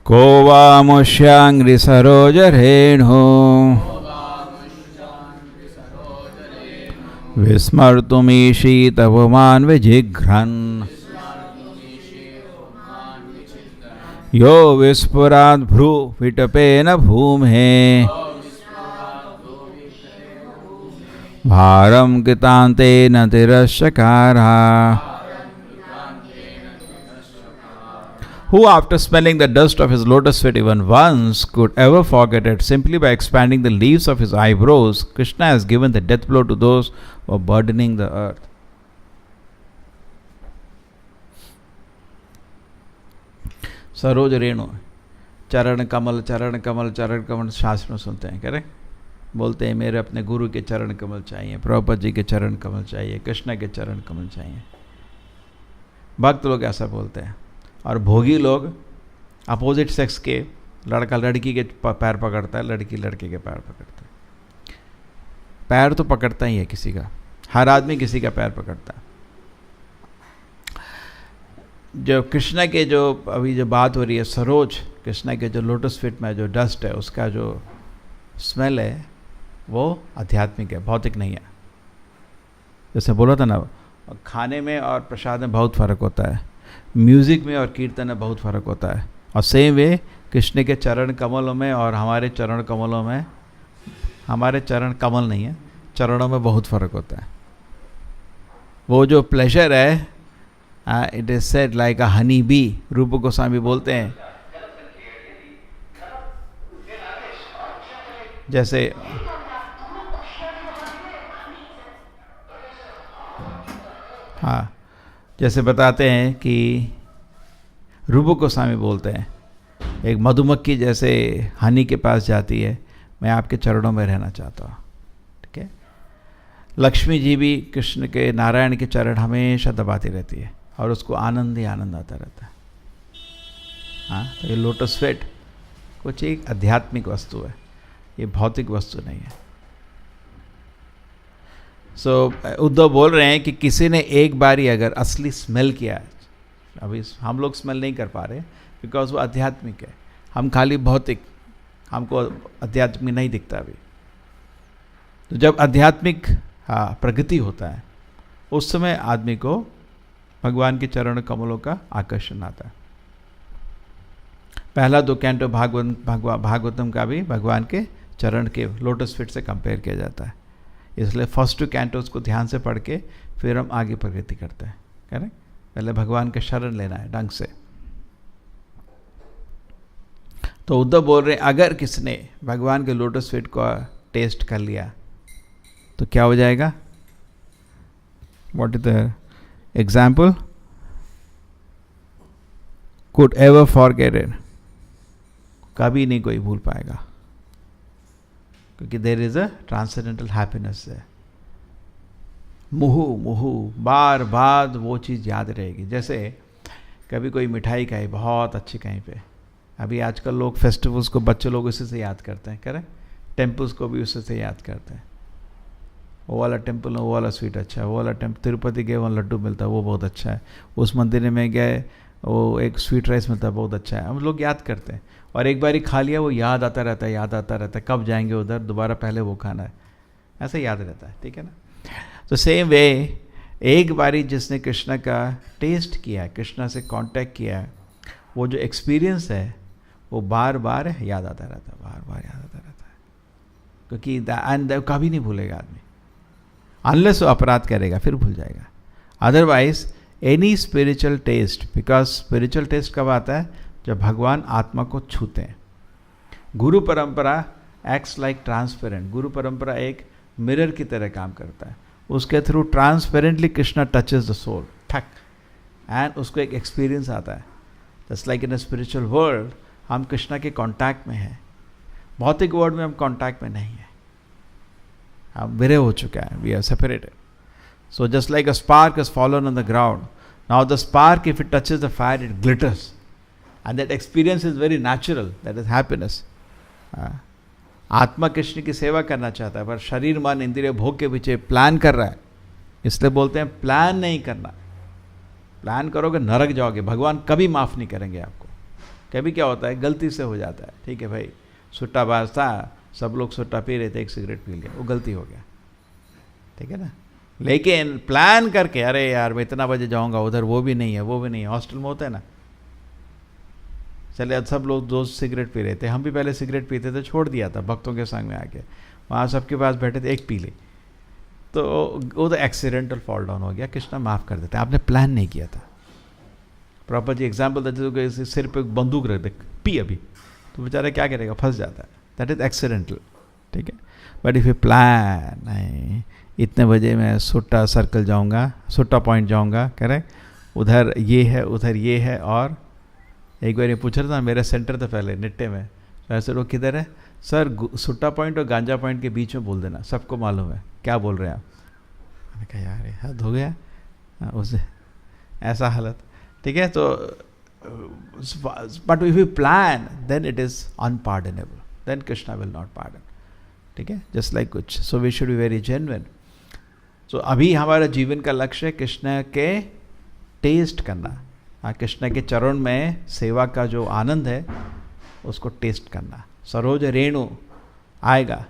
को वामुष्याङ्घ्रि सरोजरेणु विस्मर्तुमीशित पुमान् विजिघ्रन् यो विस्फुरात् भ्रूविटपेन भूमेः भारं कृतान्तेन तिरस्चकारः. Who after smelling the dust of his lotus feet even once could ever forget it? Simply by expanding the leaves of his eyebrows, Krishna has given the death blow to those who are burdening the earth. Saroj Renu, चरण कमल चरण कमल चरण कमल शास्त्र में सुनते हैं, करें बोलते हैं मेरे अपने गुरु के चरण कमल चाहिए, प्रभुपाद जी के चरण कमल चाहिए, कृष्ण के चरण कमल चाहिए. भक्त लोग ऐसा बोलते हैं. और भोगी लोग अपोजिट सेक्स के, लड़का लड़की के पैर पकड़ता है, लड़की लड़के के पैर पकड़ता है. पैर तो पकड़ता ही है किसी का, हर आदमी किसी का पैर पकड़ता है. जो कृष्ण के जो अभी जो बात हो रही है सरोज, कृष्ण के जो लोटस फीट में जो डस्ट है उसका जो स्मेल है वो आध्यात्मिक है, भौतिक नहीं है. जैसे बोला था ना, खाने में और प्रसाद में बहुत फ़र्क होता है, म्यूज़िक में और कीर्तन में बहुत फ़र्क होता है. और सेम वे कृष्ण के चरण कमलों में और हमारे चरण कमलों में, हमारे चरण कमल नहीं है, चरणों में बहुत फ़र्क होता है. वो जो प्लेजर है, it is said like a honey bee. रूप गोस्वामी बोलते हैं जैसे हाँ, जैसे बताते हैं कि रूप गोस्वामी बोलते हैं एक मधुमक्खी जैसे हनी के पास जाती है, मैं आपके चरणों में रहना चाहता हूँ. ठीक है. लक्ष्मी जी भी कृष्ण के, नारायण के चरण हमेशा दबाती रहती है और उसको आनंद ही आनंद आता रहता है. हाँ, तो ये लोटस फीट कुछ एक आध्यात्मिक वस्तु है, ये भौतिक वस्तु नहीं है. उद्धव बोल रहे हैं कि किसी ने एक बारी अगर असली स्मेल किया है, अभी हम लोग स्मेल नहीं कर पा रहे बिकॉज वो आध्यात्मिक है, हम खाली भौतिक, हमको आध्यात्मिक नहीं दिखता अभी. तो जब आध्यात्मिक प्रगति होता है उस समय आदमी को भगवान के चरण कमलों का आकर्षण आता है. पहला 2 कैंटो भागवतम का भी भगवान के चरण के लोटस फीट से कंपेयर किया जाता है. इसलिए फर्स्ट 2 कैंटोस को ध्यान से पढ़ के फिर हम आगे प्रगति करते हैं. करें, पहले भगवान का शरण लेना है ढंग से. तो उद्धव बोल रहे हैं अगर किसने भगवान के लोटस फीट को टेस्ट कर लिया तो क्या हो जाएगा? What is the example? Could ever forget it, कभी नहीं कोई भूल पाएगा, क्योंकि there is a transcendental happiness है. मुहु मुहु बार बार वो चीज़ याद रहेगी. जैसे कभी कोई मिठाई खाई बहुत अच्छी कहीं पे, अभी आजकल लोग फेस्टिवल्स को बच्चे लोग उसी से याद करते हैं, करें, टेम्पल्स को भी उसी से याद करते हैं. वो वाला टेम्पल में वो वाला स्वीट अच्छा है, वो वाला टेम्पल, तिरुपति गए वहाँ लड्डू मिलता है वो बहुत अच्छा है, उस मंदिर में गए वो एक स्वीट राइस मिलता है बहुत अच्छा है. हम लोग याद करते हैं और एक बारी खा लिया वो याद आता रहता है, याद आता रहता है, कब जाएंगे उधर दोबारा, पहले वो खाना है, ऐसा याद रहता है. ठीक है ना. तो सेम वे एक बारी जिसने कृष्ण का टेस्ट किया है, कृष्ण से कांटेक्ट किया है, वो जो एक्सपीरियंस है वो बार बार याद आता रहता है, बार बार याद आता रहता है, क्योंकि एंड कभी नहीं भूलेगा आदमी, अनलेस वो अपराध करेगा फिर भूल जाएगा. Otherwise any spiritual taste, because spiritual taste कब आता है? जब भगवान आत्मा को छूते हैं. गुरु परंपरा एक्ट्स लाइक ट्रांसपेरेंट. गुरु परंपरा एक मिरर की तरह काम करता है, उसके through transparently Krishna touches the soul, ठक, एंड उसको एक एक्सपीरियंस आता है. Just like in a spiritual world हम कृष्णा के कांटेक्ट में हैं, भौतिक वर्ल्ड में हम कांटेक्ट में नहीं है, हम विरह हो चुका है, we are separated. So just like a spark has fallen on the ground, now the spark, if it touches the fire, it glitters, and that experience is very natural, that is happiness. आत्मा कृष्ण की सेवा करना चाहता है, पर शरीर मन इंद्रिय भोग के पीछे प्लान कर रहा है. इसलिए बोलते हैं प्लान नहीं करना. प्लान करोगे नरक जाओगे, भगवान कभी माफ नहीं करेंगे आपको. कभी क्या होता है, गलती से हो जाता है, ठीक है भाई, सुट्टाबाज था, सब लोग सुट्टा पी रहे थे, एक सिगरेट पी लिया, वो गलती हो गया, ठीक है ना। लेकिन प्लान करके, अरे यार मैं इतना बजे जाऊंगा उधर, वो भी नहीं है, वो भी नहीं है, हॉस्टल में होता है ना, चले सब लोग दोस्त सिगरेट पी रहे थे, हम भी पहले सिगरेट पीते थे, छोड़ दिया था भक्तों के संग में आके, वहाँ सबके पास बैठे थे, एक पी ली, तो वो तो एक्सीडेंटल फॉल डाउन हो गया, कृष्णा माफ़ कर देते हैं, आपने प्लान नहीं किया था। प्रॉपर जी एग्जाम्पल देते तो सिर पे बंदूक रख दे, पी अभी, तो बेचारा क्या करेगा, फंस जाता है, दैट इज एक्सीडेंटल, ठीक है। बट इफ़ यू प्लान, नहीं इतने बजे मैं सुट्टा सर्कल जाऊंगा, सुट्टा पॉइंट जाऊंगा, करेक्ट, उधर ये है, उधर ये है, और एक बार ये पूछ रहा था, मेरा सेंटर था पहले निट्टे में, तो ऐसे लोग किधर है सर, सुट्टा पॉइंट और गांजा पॉइंट के बीच में बोल देना, सबको मालूम है क्या बोल रहे हैं आप। मैंने कहा यार ये हद हो गया, उसे ऐसा हालत, ठीक है। तो but if you plan then it is unpardonable, then Krishna will not pardon, ठीक है, जस्ट लाइक कुछ। So we should be very genuine. So अभी हमारा जीवन का लक्ष्य है कृष्ण के टेस्ट करना, कृष्ण के चरण में सेवा का जो आनंद है उसको टेस्ट करना। सरोज रेणु आएगा,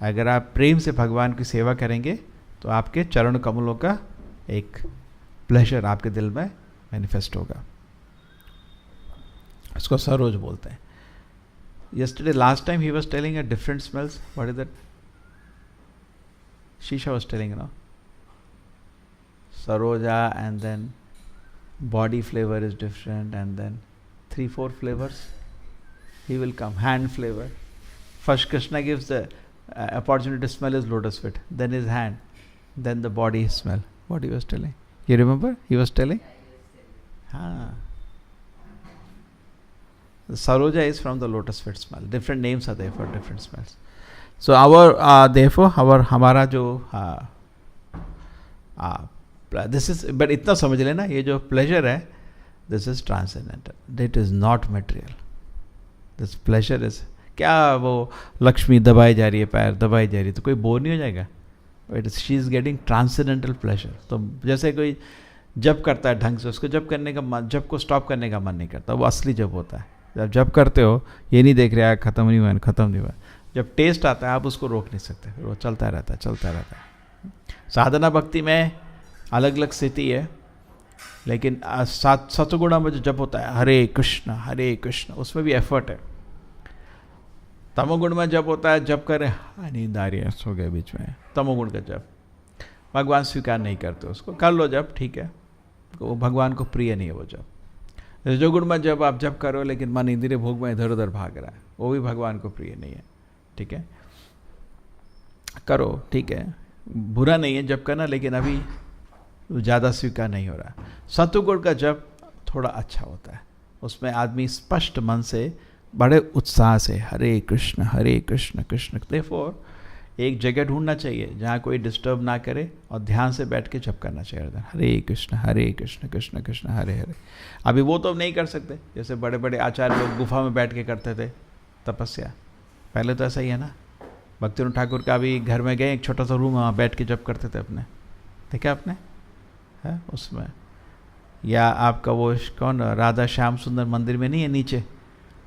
अगर आप प्रेम से भगवान की सेवा करेंगे तो आपके चरण कमलों का एक प्लेजर आपके दिल में मैनिफेस्ट होगा, इसको सरोज बोलते हैं। Yesterday, last time he was telling a different smells. What is that? Shisha was telling, Saroja, and then body flavor is different, and then 3-4 flavors. He will come. Hand flavor. First, Krishna gives the opportunity to smell his lotus feet. Then his hand. Then the body smell. What he was telling? You remember? He was telling? Saroja is from the lotus feet smell. Different names are there for different smells. So our therefore our हमारा जो this is, but इतना समझ लेना, ये जो pleasure है, this is transcendental. It is not material. This pleasure is, क्या वो लक्ष्मी दबाई जा रही है, पैर दबाई जा रही है, तो कोई बोर नहीं हो जाएगा? She is getting transcendental pleasure. तो जैसे कोई जप करता है ढंग से, उसको जप करने का मन, जप को स्टॉप करने का मन नहीं करता, वो असली जप होता है। जब जप करते हो, ये नहीं देख रहे हैं ख़त्म नहीं हुआ, ख़त्म नहीं हुआ, जब टेस्ट आता है आप उसको रोक नहीं सकते, फिर वो चलता रहता है, चलता रहता है। साधना भक्ति में अलग अलग स्थिति है, लेकिन सतगुणा में जो जप होता है हरे कृष्ण, उसमें भी एफर्ट है। तमोगुण में जप होता है, जप करे, नींद आ रही है, सो गए बीच में, तमोगुण का जप भगवान स्वीकार नहीं करते, उसको कर लो जप, ठीक है, वो भगवान को प्रिय नहीं है वो जप। रजोगुण में जब आप जप करो लेकिन मन इंद्रिय भोग में इधर उधर भाग रहा है, वो भी भगवान को प्रिय नहीं है, ठीक है। करो, ठीक है, बुरा नहीं है जप करना, लेकिन अभी ज़्यादा स्वीकार नहीं हो रहा। सत्वगुण का जप थोड़ा अच्छा होता है, उसमें आदमी स्पष्ट मन से बड़े उत्साह से हरे कृष्ण कृष्ण। देयरफॉर एक जगह ढूंढना चाहिए जहाँ कोई डिस्टर्ब ना करे और ध्यान से बैठ के जप करना चाहिए, हरे कृष्ण कृष्ण कृष्ण हरे हरे। अभी वो तो नहीं कर सकते, जैसे बड़े बड़े आचार्य लोग गुफा में बैठ के करते थे तपस्या, पहले तो ऐसा ही है ना। भक्तिविनोद ठाकुर का भी घर में गए, एक छोटा सा रूम, वहाँ बैठ के जप करते थे अपने, देखा आपने है उसमें। या आपका वो कौन, राधा श्याम सुंदर मंदिर में नहीं है नीचे,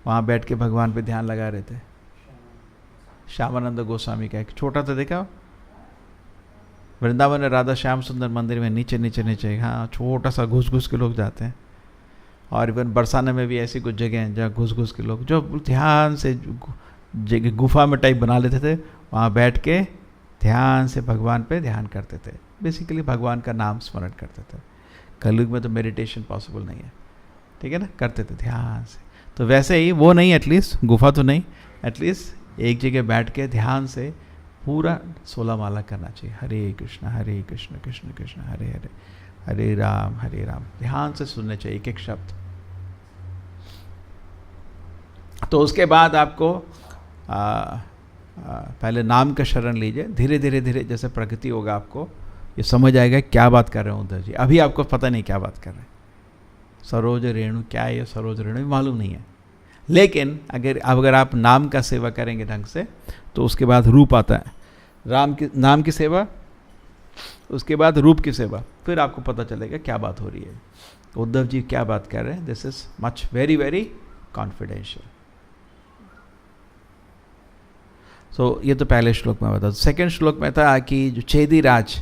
वहाँ बैठ के भगवान पे ध्यान लगा रहे थे, श्यामानंद गोस्वामी का एक छोटा सा, देखा वृंदावन में राधा श्याम सुंदर मंदिर में नीचे, हाँ छोटा सा घुस के लोग जाते हैं। और इवन बरसाने में भी ऐसी कुछ जगह हैं जहाँ घुस के लोग जो ध्यान से गुफा में टाइप बना लेते थे, वहाँ बैठ के ध्यान से भगवान पे ध्यान करते थे, बेसिकली भगवान का नाम स्मरण करते थे। कलयुग में तो मेडिटेशन पॉसिबल नहीं है, ठीक है ना, करते थे ध्यान से। तो वैसे ही वो नहीं, एटलीस्ट गुफा तो नहीं, एटलीस्ट एक जगह बैठ के ध्यान से पूरा 16 माला करना चाहिए, हरे कृष्ण कृष्ण कृष्ण हरे हरे, हरे राम ध्यान से सुनने चाहिए एक एक शब्द। तो उसके बाद आपको पहले नाम का शरण लीजिए, धीरे धीरे जैसे प्रगति होगा आपको ये समझ आएगा क्या बात कर रहे हैं उद्धव जी। अभी आपको पता नहीं क्या बात कर रहे हैं, सरोज रेणु क्या है, ये सरोज रेणु मालूम नहीं है। लेकिन अगर आप नाम का सेवा करेंगे ढंग से तो उसके बाद रूप आता है, नाम की सेवा, उसके बाद रूप की सेवा, फिर आपको पता चलेगा क्या बात हो रही है, उद्धव जी क्या बात कर रहे हैं। This is much very confidential. So ये तो पहले श्लोक में बता। सेकेंड श्लोक में था कि जो चेदी राज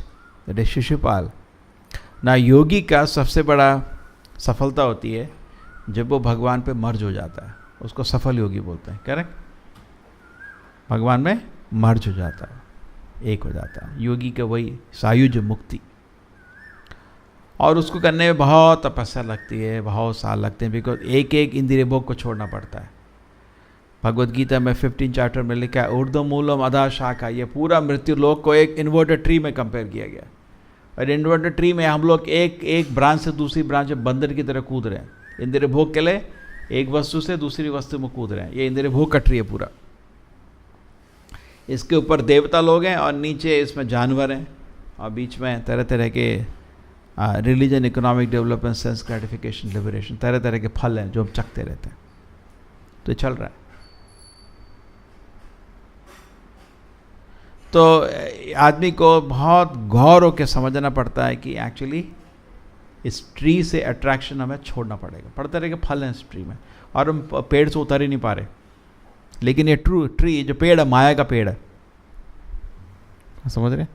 दैट इज शिशुपाल ना, योगी का सबसे बड़ा सफलता होती है जब वो भगवान पे मर्ज हो जाता है, उसको सफल योगी बोलते हैं। करेक्ट, भगवान में मर्ज हो जाता है, एक हो जाता है योगी का, वही सायुज मुक्ति। और उसको करने में बहुत तपस्या लगती है, बहुत साल लगते हैं, बिकॉज एक एक इंद्रिय भोग को छोड़ना पड़ता है। भगवद गीता में 15 चैप्टर में लिखा है ऊर्ध्व मूलम अधः शाखा, ये पूरा मृत्यु लोक को एक इन्वर्टेड ट्री में कंपेयर किया गया। और इन्वर्टेड ट्री में हम लोग एक एक ब्रांच से दूसरी ब्रांच में बंदर की तरह कूद रहे हैं, इंद्रिय भोग के लिए एक वस्तु से दूसरी वस्तु में कूद रहे हैं। ये इंद्रिय भोग का ट्री है पूरा। इसके ऊपर देवता लोग हैं और नीचे इसमें जानवर हैं और बीच में तरह तरह के religion, economic development, sense gratification, liberation, तरह तरह के फल हैं जो हम चखते रहते हैं। तो ये चल रहा है। तो आदमी को बहुत गौर होकर समझना पड़ता है कि एक्चुअली इस ट्री से अट्रैक्शन हमें छोड़ना पड़ेगा। पड़ते रहे के फल हैं इस ट्री में और हम पेड़ से उतर ही नहीं पा रहे। लेकिन ये ट्री जो पेड़ है माया का पेड़ है, समझ रहे?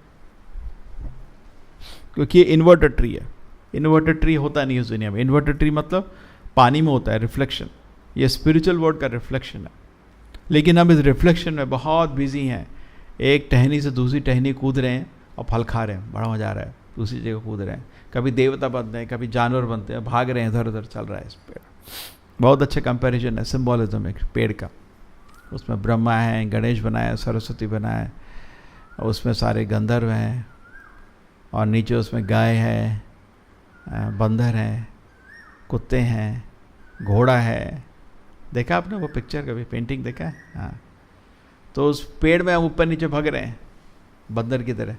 क्योंकि ये इन्वर्टेड ट्री है। इन्वर्टेड ट्री होता नहीं इस दुनिया में। इन्वर्टेड ट्री मतलब पानी में होता है, रिफ्लेक्शन। ये स्पिरिचुअल वर्ल्ड का रिफ्लेक्शन है। लेकिन हम इस रिफ्लेक्शन में बहुत बिजी हैं। एक टहनी से दूसरी टहनी कूद रहे हैं और फल खा रहे हैं, बड़ा मजा आ रहा है। दूसरी जगह कूद रहे हैं, कभी देवता बनते हैं, कभी जानवर बनते हैं, भाग रहे हैं, इधर उधर चल रहा है इस पेड़। बहुत अच्छा कंपैरिजन है, सिंबॉलिज्म एक पेड़ का। उसमें ब्रह्मा है, गणेश बनाया, सरस्वती बनाया, उसमें सारे गंधर्व हैं और नीचे उसमें गाय है, बंदर हैं, कुत्ते हैं, घोड़ा है। देखा आपने वो पिक्चर, कभी पेंटिंग देखा है? हाँ। तो उस पेड़ में हम ऊपर नीचे भाग रहे हैं बंदर की तरह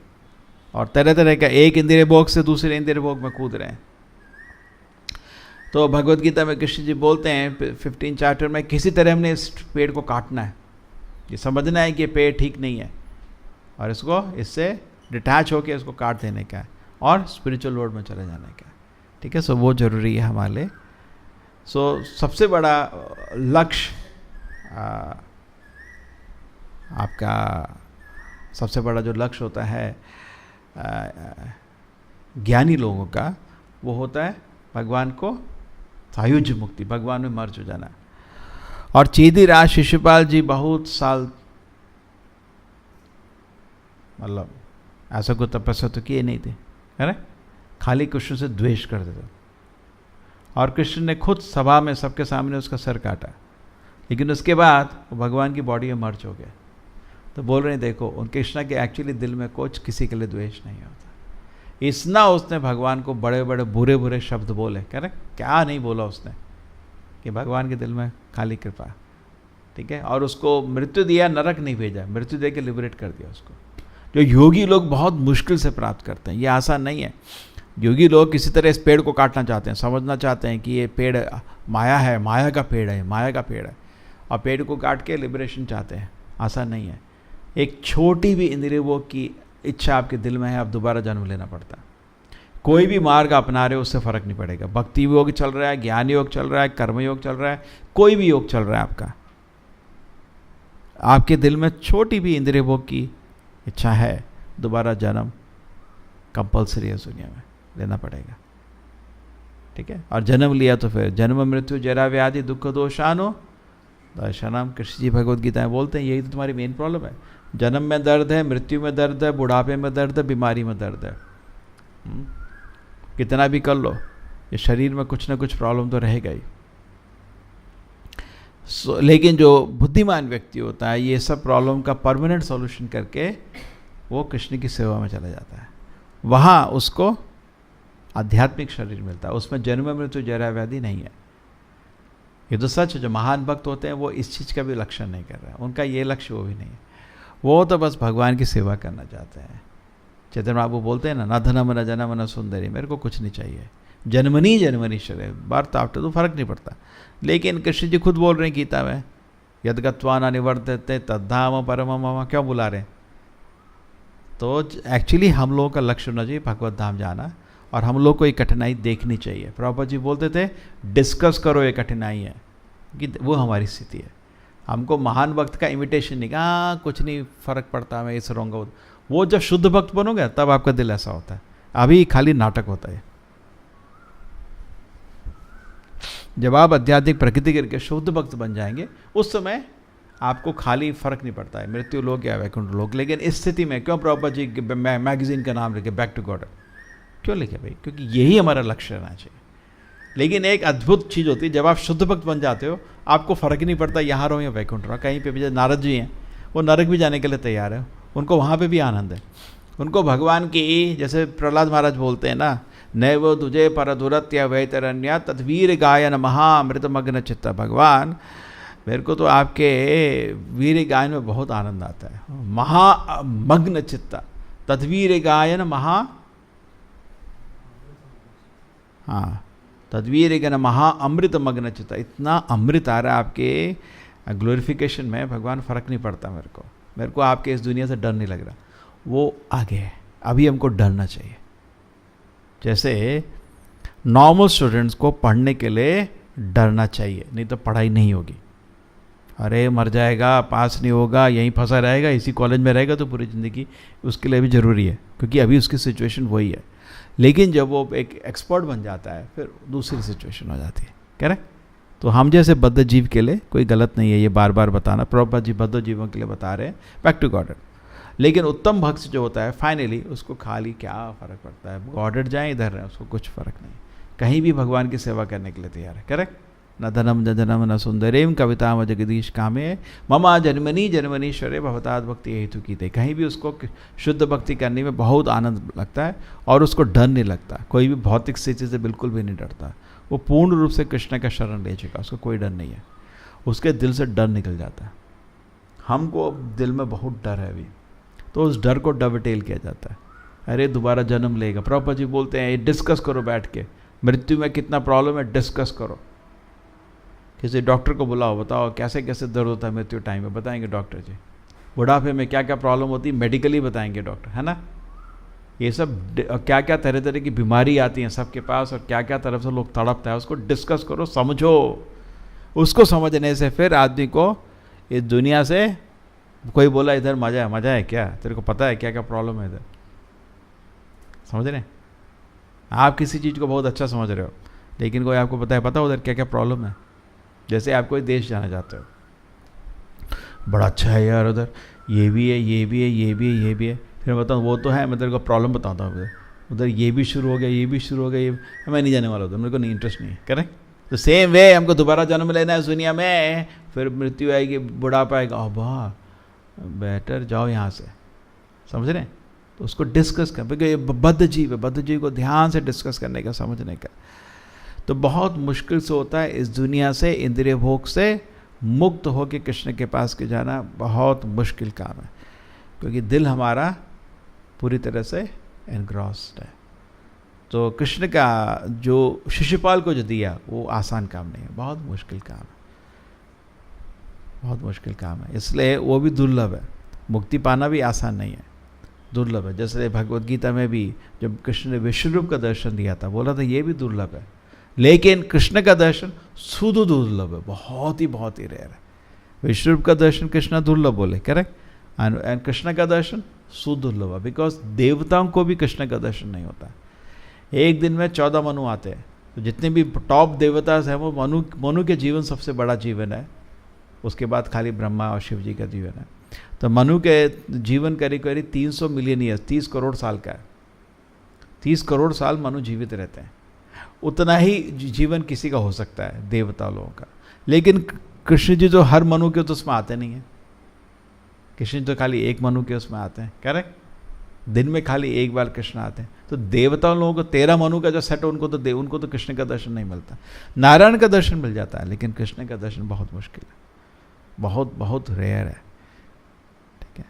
और तरह तरह का एक इंद्रिय भोग से दूसरे इंद्रिय भोग में कूद रहे हैं। तो भगवद गीता में कृष्ण जी बोलते हैं 15 चैप्टर में, किसी तरह हमने इस पेड़ को काटना है। ये समझना है कि ये पेड़ ठीक नहीं है और इसको इससे डिटैच होकर इसको काट देने का है और स्पिरिचुअल वर्ल्ड में चले जाने का है। ठीक है, सो वो जरूरी है हमारे लिए। सो सबसे बड़ा लक्ष्य आपका, सबसे बड़ा जो लक्ष्य होता है ज्ञानी लोगों का, वो होता है भगवान को सायुज्य मुक्ति, भगवान में मर्ज हो जाना। और चेदी राज शिशुपाल जी बहुत साल, मतलब ऐसा कोई तपस्या तो किए नहीं थे, है ना? खाली कृष्ण से द्वेष करते थे और कृष्ण ने खुद सभा में सबके सामने उसका सर काटा। लेकिन उसके बाद वो भगवान की बॉडी में मर्ज हो गया। तो बोल रहे हैं देखो, उन कृष्णा के एक्चुअली दिल में कुछ किसी के लिए द्वेष नहीं होता। इतना उसने भगवान को बड़े बड़े बुरे बुरे शब्द बोले, करेक्ट? क्या नहीं बोला उसने कि भगवान के दिल में खाली कृपा। ठीक है, और उसको मृत्यु दिया, नरक नहीं भेजा, मृत्यु दे के लिबरेट कर दिया उसको। जो योगी लोग बहुत मुश्किल से प्राप्त करते हैं, ये आसान नहीं है। योगी लोग किसी तरह इस पेड़ को काटना चाहते हैं, समझना चाहते हैं कि ये पेड़ माया है, माया का पेड़ है, माया का पेड़ है, और पेड़ को काट के लिबरेशन चाहते हैं। आसान नहीं है। एक छोटी भी इंद्रिय भोग की इच्छा आपके दिल में है, आप दोबारा जन्म लेना पड़ता है। कोई भी मार्ग अपना रहे हो उससे फर्क नहीं पड़ेगा। भक्ति योग चल रहा है, ज्ञान योग चल रहा है, कर्म योग चल रहा है, कोई भी योग चल रहा है आपका, आपके दिल में छोटी भी इंद्रिय भोग की इच्छा है, दोबारा जन्म कंपल्सरी है, दुनिया में लेना पड़ेगा। ठीक है, और जन्म लिया तो फिर जन्म मृत्यु जरा व्याधि दुख दोषानो दर्शनम। कृष्ण जी भगवद गीता में बोलते हैं यही तो तुम्हारी मेन प्रॉब्लम है। जन्म में दर्द है, मृत्यु में दर्द है, बुढ़ापे में दर्द है, बीमारी में दर्द है। कितना भी कर लो, ये शरीर में कुछ ना कुछ प्रॉब्लम तो रहेगा ही। लेकिन जो बुद्धिमान व्यक्ति होता है, ये सब प्रॉब्लम का परमानेंट सॉल्यूशन करके वो कृष्ण की सेवा में चला जाता है। वहाँ उसको आध्यात्मिक शरीर मिलता है, उसमें जन्म मृत्यु जरा व्याधि नहीं है। ये तो सच है। जो महान भक्त होते हैं वो इस चीज़ का भी लक्ष्य नहीं कर रहे हैं, उनका ये लक्ष्य वो भी नहीं है। वो तो बस भगवान की सेवा करना चाहते हैं। चैतन्य बाबू बोलते हैं ना धनम न जनम न सुंदरी, मेरे को कुछ नहीं चाहिए, जन्मनी शरीर बर्थ आफ्टर तो फर्क नहीं पड़ता। लेकिन कृष्ण जी खुद बोल रहे हैं गीता में, यद गत्वा न निवर्तते तद्धाम परम मम, क्यों बुला रहे हैं? तो एक्चुअली हम लोगों का लक्ष्य होना चाहिए भगवत धाम जाना, और हम लोग को ये कठिनाई देखनी चाहिए। प्रभुपाद जी बोलते थे डिस्कस करो, ये कठिनाई है, कि वो हमारी स्थिति है। हमको महान भक्त का इमिटेशन नहीं, हाँ कुछ नहीं फर्क पड़ता, मैं इस रहूँगा। वो जब शुद्ध भक्त बनोगे तब आपका दिल ऐसा होता है, अभी खाली नाटक होता है। जब आप आध्यात्मिक प्रकृति करके शुद्ध भक्त बन जाएंगे उस समय आपको खाली फर्क नहीं पड़ता है मृत्यु लोक या वैकुंठ लोक। लेकिन इस स्थिति में क्यों प्रभुपाद जी मैगजीन का नाम लिखे बैक टू गॉड, क्यों लिखे भाई? क्योंकि यही हमारा लक्ष्य रहना चाहिए। लेकिन एक अद्भुत चीज़ होती है, जब आप शुद्ध भक्त बन जाते हो आपको फ़र्क ही नहीं पड़ता यहाँ रहो या वैकुंठ रहो। कहीं पे भी, जैसे नारद जी हैं, वो नरक भी जाने के लिए तैयार है, उनको वहाँ पे भी आनंद है। उनको भगवान की, जैसे प्रहलाद महाराज बोलते हैं ना, नैव तुझे परधुरत्य वैतरण्य तद्वीर गायन महामृतमग्न चित्ता। भगवान मेरे को तो आपके वीर गायन में बहुत आनंद आता है। महामग्न चित्ता तद्वीर गायन हाँ तद्वीर गायन महा अमृत मग्न चित्ता। इतना अमृत आ रहा है आपके ग्लोरिफिकेशन में, भगवान फ़र्क नहीं पड़ता मेरे को आपके इस दुनिया से डर नहीं लग रहा। वो आगे है, अभी हमको डरना चाहिए। जैसे नॉर्मल स्टूडेंट्स को पढ़ने के लिए डरना चाहिए, नहीं तो पढ़ाई नहीं होगी। अरे मर जाएगा, पास नहीं होगा, यहीं फंसा रहेगा, इसी कॉलेज में रहेगा तो पूरी ज़िंदगी, उसके लिए भी ज़रूरी है क्योंकि अभी उसकी सिचुएशन वही है। लेकिन जब वो एक एक्सपर्ट बन जाता है फिर दूसरी सिचुएशन हो जाती है, करेक्ट? तो हम जैसे बद्ध जीव के लिए कोई गलत नहीं है ये बार बार बताना, प्रभुपाद जी बद्ध जीवों के लिए बता रहे हैं बैक टू गॉडेड। लेकिन उत्तम भक्त जो होता है फाइनली उसको खाली क्या फ़र्क पड़ता है, गॉडेड जाए इधर रहे, उसको कुछ फ़र्क नहीं, कहीं भी भगवान की सेवा करने के लिए तैयार है, करेक्ट? न धनम न जनम न सुंदरेम कविता जगदीश कामे ममा जन्मनी जन्मनीश्वरे भवताद भक्ति हेतु की थे। कहीं भी उसको शुद्ध भक्ति करने में बहुत आनंद लगता है और उसको डर नहीं लगता, कोई भी भौतिक स्थिति से बिल्कुल भी नहीं डरता। वो पूर्ण रूप से कृष्ण का शरण ले चुका, उसको कोई डर नहीं है, उसके दिल से डर निकल जाता है। हमको दिल में बहुत डर है अभी, तो उस डर को डबटेल किया जाता है। अरे दोबारा जन्म लेगा, प्रभुपाद जी बोलते हैं डिस्कस करो बैठ के, मृत्यु में कितना प्रॉब्लम है डिस्कस करो। किसी डॉक्टर को बुलाओ, बताओ कैसे कैसे दर्द होता है मृत्यु टाइम में, बताएंगे डॉक्टर जी। बुढ़ापे में क्या क्या प्रॉब्लम होती है मेडिकली बताएंगे डॉक्टर, है ना? ये सब क्या क्या तरह तरह की बीमारी आती हैं सबके पास और क्या क्या तरफ से लोग तड़पता है, उसको डिस्कस करो, समझो। उसको समझने से फिर आदमी को इस दुनिया से, कोई बोला इधर मजा है क्या, तेरे को पता है क्या क्या प्रॉब्लम है इधर, समझ रहे हैं? आप किसी चीज़ को बहुत अच्छा समझ रहे हो लेकिन कोई आपको पता उधर क्या क्या प्रॉब्लम है। जैसे आप कोई देश जाना चाहते हो, बड़ा अच्छा है यार उधर, ये भी है ये भी है ये भी है ये भी है, फिर बताऊँ वो तो है, मैं तेरे को प्रॉब्लम बताता हूँ उधर ये भी शुरू हो गया ये भी शुरू हो गया, ये मैं नहीं जाने वाला उधर, मेरे को नहीं इंटरेस्ट नहीं है, करेक्ट? तो सेम वे हमको दोबारा जन्म लेना है दुनिया में, फिर मृत्यु आएगी, बुढ़ापा आएगा, वाह बेटर जाओ यहाँ से, समझ रहे हैं? तो उसको डिस्कस कर, क्योंकि ये बद्ध जीव है, बद्ध जीव को ध्यान से डिस्कस करने का, समझने का। तो बहुत मुश्किल से होता है इस दुनिया से, इंद्रिय भोग से मुक्त होकर कृष्ण के पास के जाना बहुत मुश्किल काम है, क्योंकि दिल हमारा पूरी तरह से एनग्रॉस्ड है। तो कृष्ण का जो शिशुपाल को जो दिया वो आसान काम नहीं है, बहुत मुश्किल काम है, बहुत मुश्किल काम है, इसलिए वो भी दुर्लभ है। मुक्ति पाना भी आसान नहीं है, दुर्लभ है। जैसे भगवद गीता में भी जब कृष्ण ने विश्वरूप का दर्शन दिया था, बोला था ये भी दुर्लभ है, लेकिन कृष्ण का दर्शन सुदू दुर्लभ है, बहुत ही रेयर है। विश्वरूप का दर्शन कृष्ण दुर्लभ बोले, करेक्ट? एंड कृष्ण का दर्शन सुदुर्लभ है, बिकॉज देवताओं को भी कृष्ण का दर्शन नहीं होता। एक दिन में 14 मनु आते हैं, तो जितने भी टॉप देवता हैं वो मनु के जीवन सबसे बड़ा जीवन है, उसके बाद खाली ब्रह्मा और शिव जी का जीवन है। तो मनु के जीवन करीब करीब 300 मिलियन ईयर्स, 30 करोड़ साल का है। 30 करोड़ साल मनु जीवित रहते हैं, उतना ही जीवन किसी का हो सकता है देवता लोगों का। लेकिन कृष्ण जी तो हर मनु के तो उसमें आते नहीं हैं, कृष्ण तो खाली एक मनु के उसमें आते हैं, करेक्ट? दिन में खाली एक बार कृष्ण आते हैं। तो देवता लोगों को 13 मनु का जो सेट है उनको तो कृष्ण का दर्शन नहीं मिलता। नारायण का दर्शन मिल जाता है, लेकिन कृष्ण का दर्शन बहुत मुश्किल है, बहुत बहुत रेयर है, ठीक है?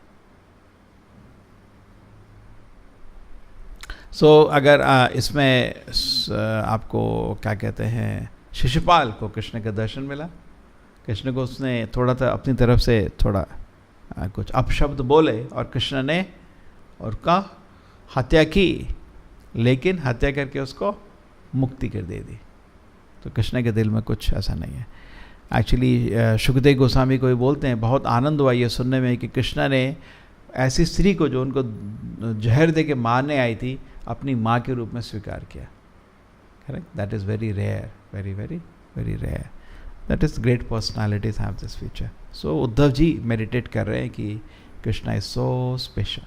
सो अगर इसमें आपको क्या कहते हैं, शिशुपाल को कृष्ण का दर्शन मिला, कृष्ण को उसने थोड़ा सा अपनी तरफ से थोड़ा कुछ अपशब्द बोले और कृष्ण ने उनका हत्या की, लेकिन हत्या करके उसको मुक्ति कर दे दी। तो कृष्ण के दिल में कुछ ऐसा नहीं है। एक्चुअली सुखदेव गोस्वामी को भी बोलते हैं, बहुत आनंद हुआ ये सुनने में कि कृष्णा ने ऐसी स्त्री को जो उनको जहर दे के मारने आई थी अपनी माँ के रूप में स्वीकार किया. Correct. That is very rare, very very very rare. That is great personalities have this feature. So Uddhav ji meditate कर रहे हैं कि Krishna is so special.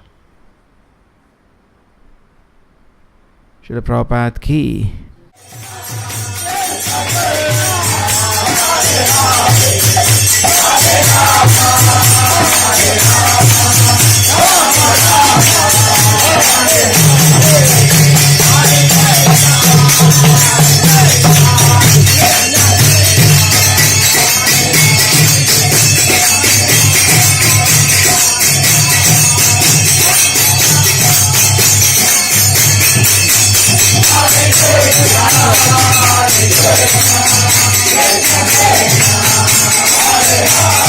Srila Prabhupada की. Hare